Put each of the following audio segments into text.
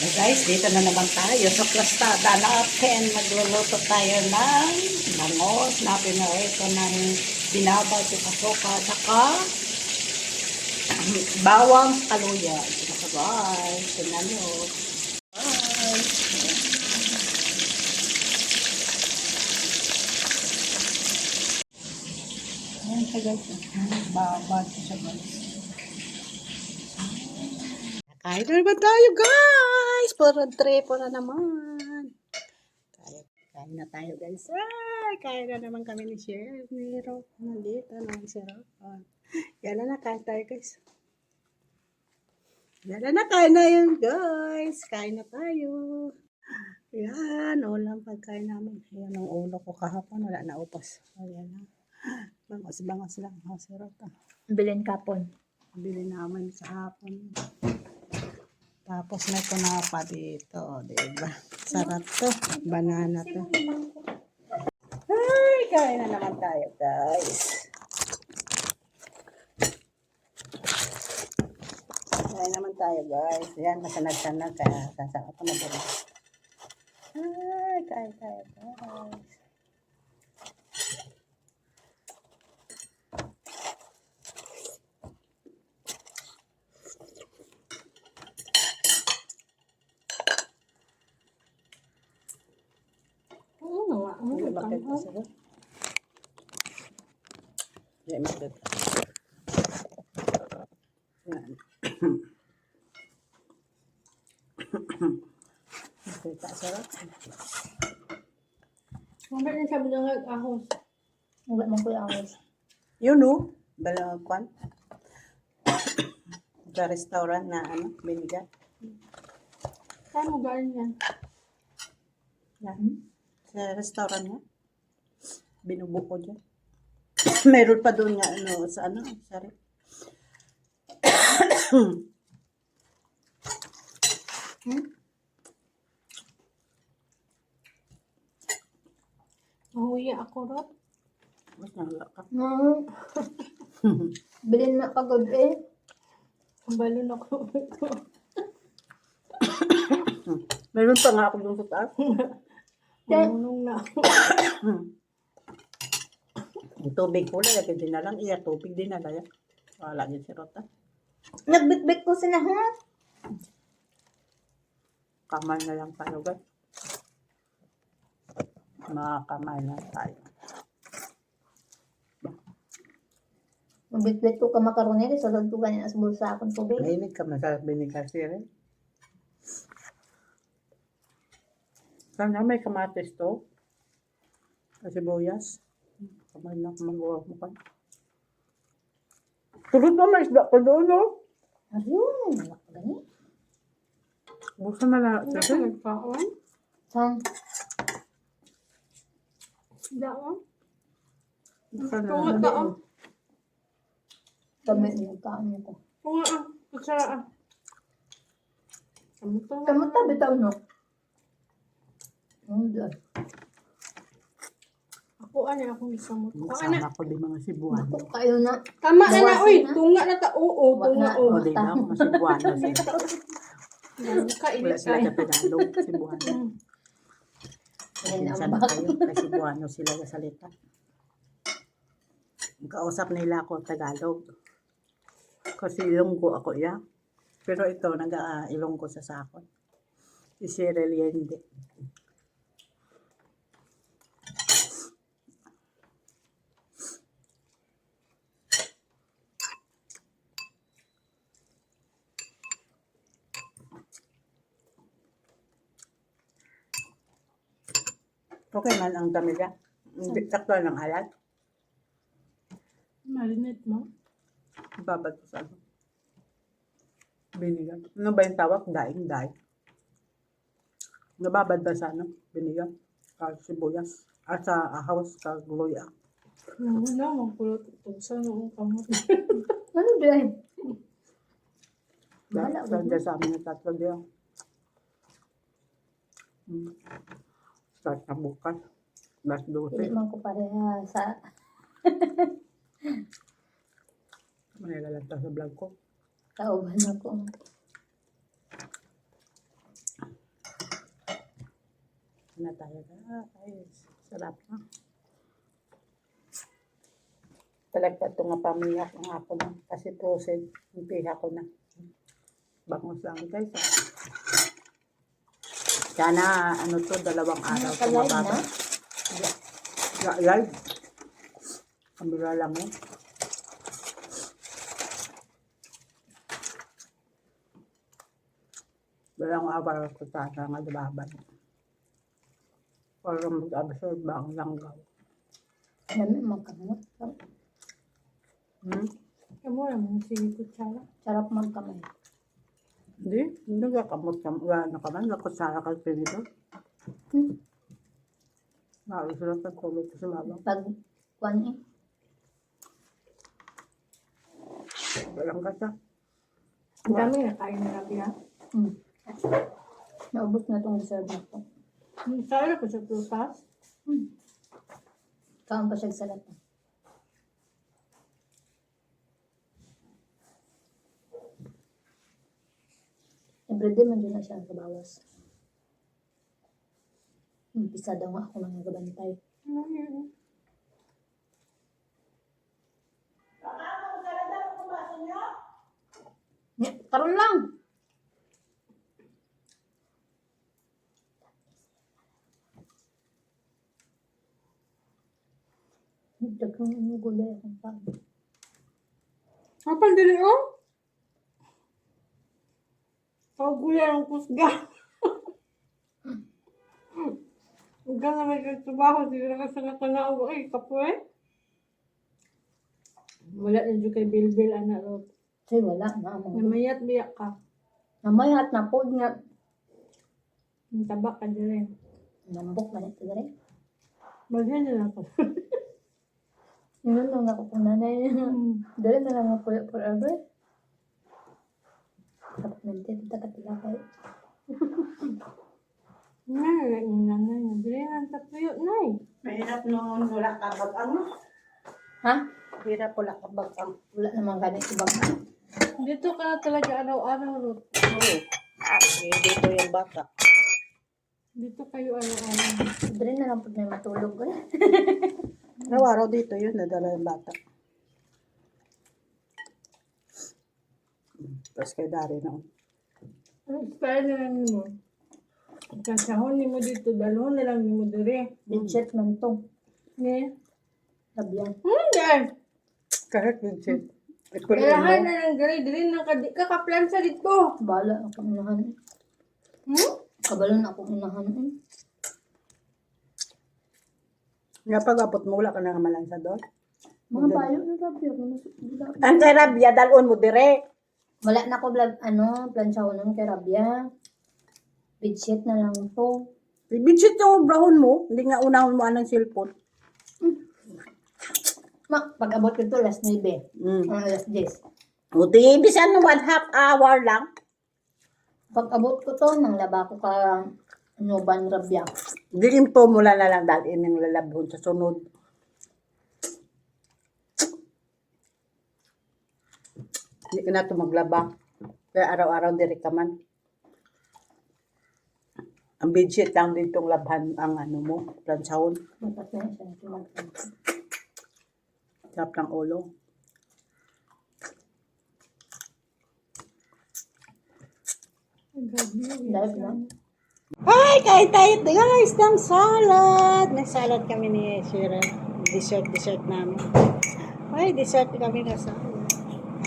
So guys, dito na naman tayo sa plastada natin. Magluluto tayo ng bangos na pinarito ng binabad sa kasuka saka bawang kaluya. So guys, tingnan nyo. Guys. Ayan siya guys. Babad siya guys. Kain na naman tayo guys! Para trepo na naman. Kain na tayo guys. Ay, kain na naman kami ni Chef Nero. Nandito naman si Ron. Yan na, kain tayo guys. Yan na, kain na yun guys. Kain na tayo. Yan, ulam pagkain namin. Yan ang ulo ko kahapon. Wala na upos. Ayan na. Bangas lang. Masarap. Bilhin kapon. Bili naman sa hapon. Tapos may kunapa dito, diba? Sarap to. Banana to. Ay, kain na naman tayo, guys. Kain naman tayo, guys. Yan, masanag-sanag. Kaya sasaka ito madali. Ay, kain tayo, guys. Bakit kasi ba? Hindi maganda. Yan. Makita sarap. Mamaya na sabi ng ahos. Huwag mo ko yung ahos. Yun o. Balakwan. Sa restaurant na binigay. Saan mo galing yan? Yan. Sa restaurant niya. Binubuko dyan. Meron pa doon nga, sorry. Mahuya ako rin. Mas nalala ka. Bilhin na pagod eh. Ang balon ako ito. Meron pa nga ako doon sa taas. Marunong na ako. Yung tubig ko lang, din na lang. Iya, tubig din na lang. Wala din si Rota. Nagbitbit ko sila ha. Kamay na lang tayo, guys. Mga kamay na tayo. Nagbitbit ko ka makaroni. Salod ko ganyan sa bulsa akong tubig. Mainit ka, masarap binigasi rin. Sana may kamatis to. Kasi buyas. Kamay na kumagawa mo ka. Tulad pa, may isda pa doon, no? Ayun. Nakagani. Busa na lang. Hindi ka nagpaon? Saan? Daon? Busa na Tunga lang. taon. Kami yung kaan niyo ko. Tunga ah. Magsara ah. Kamuta bitaw no? Hindi. Ako ano akong isang mo. Sama ko din mga Cebuano. Ako kayo na. Tama na na oy. Tunga na ta. Oo. Tunga o. O, di na, mga Cebuano sila. Kainit Wala sila sa Tagalog, Cebuano. Minsan na kayo, kasi Cebuano sila sa salita. Kausap nila ako Tagalog. Kasi Ilonggo ako, ya. Pero ito, nag-Ilonggo sa sakon. Si Cheryl hindi. Okay man ang tamilya. Hindi sakto ng alat. Marinate mo? Babad ko sa ano. Binigang. Ano ba yung tawag? Daing. Nababad ba sa ano? Binigang. Sibuyas. At sa ahos, sa luya. Wala, magpulot ito. Saan ako kamot? Ano ba yun? Wala. Dahil sa amin na tatlo diyan. Start na bukas. Last 12. Hindi man ko pareha sa... Manilalanta sa vlog ko. Kauban ako. na tayo guys. Sarap na. Talaga ito nga pamiyak ng ako na. Kasi frozen. Yung piha ko na. Bangos lang guys. Sana ano to, 2 araw ito Nakalive mababa. na? Live. Kamera lang eh. Walang awal ko sana nga laban. Para mag-absorb ba ang langgaw. Dami magkamot. Kamu naman, sige kutsara. Sarap magkamay. Hindi ka wala na ka man, nakutsara ka pinito. Nakasulat ang tulog ko sa babang. Pag, kuwan eh. Walang kasa. Ang dami na kain na nabi ha. Naubos na itong reserve na ito. Kaya ko sa prutas. Kaan pa siya sa lata. Everyday man din na siya sa bawas. Pisa daw nga ako lang nagabantay. Karoon lang! Daghang ano gulay akong pag. Kapal dili oh. Pagulay ang kusga. Huwag ka na may kagtrabaho. Hindi na kasi nakanao. Ay, kapoy. Wala na dyan kay Bilbil, anak ro. Ay, wala na. Namayat biyak ka. Namayat na po nga. Ang tabak ka dyan. Nambok man ito na rin. Maghan na lang ko. Yun lang ako kung nanay. Dali na lang ako forever. Dapat mente, kita katilakay. Nga, yung nanay na. Dili nga sa tuyo, nay. Mahirap nung wala ka bagang. Ha? Mahirap wala ka bagang. Wala naman ganit ibang. Dito ka na talaga araw-araw, Ruth. Oo. Dito yung bata. Dito kayo araw-araw. Dali na lang pag may matulog ko. Araw-araw dito yun, nadala yung bata. Tapos kay Dari na. Ang style na lang mo. Kasahon ni mo dito, dalawon na lang ni mo dire. Legit man to. Ne? Tabiyan. Hindi. Kahit legit. Kailangan na lang dire, dire na kakaplan sa dito. Bala akong inahan. Kabalon akong inahan. Nga pag-apot mo, wala ka na malansa doon. Mga bayo na rabi ako. Ang kay Rabia, dalon mo dire. Wala na ko plansaw nun kay Rabia. Bedsheet na lang to. Bidsit yung brahon mo, hindi nga unahon mo anong cellphone. Pag-abot ko to, last 9. Last 10. Buti, bisan 1/2 hour lang. Pag-abot ko to, nang laba ko ka ban Rabia. Dilim po mula na lang dalhin ng lalabhon sa sunod. Hindi ka na ito maglaba. Kaya araw-araw diri ka man. Ang bedsheet lang din itong labhan ang ano mo, plansahon. Matas na siya na tumagpapit. Sarap ng ulo. Dahil na. Hi! Kain tayo guys ng salad! May salad kami ni Sharon. Dessert namin. Ay, dessert kami na salad.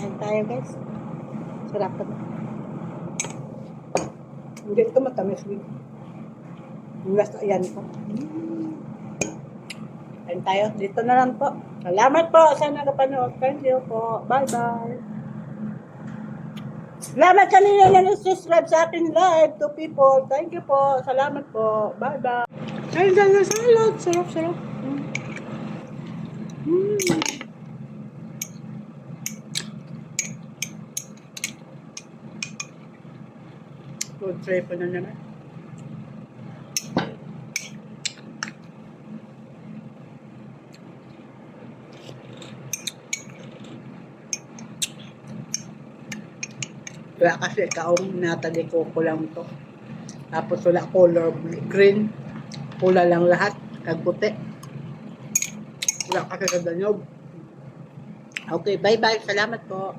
Kain tayo guys. Sarap pa. Hindi ito matamis. Yung last, ayan po. Kain tayo. Dito na lang po. Salamat po sa nakapanood. Thank you po. Bye-bye. Salamat kanina na nag-subscribe sa akin live to people. Thank you po. Salamat po. Bye-bye. Kain tayo ng salad. Sarap. Food tray po na naman. Wala kasi kaong natali ko lang to. Tapos wala color green. Pula lang lahat. Kag puti. Wala ka kaganyog. Okay, bye-bye. Salamat po.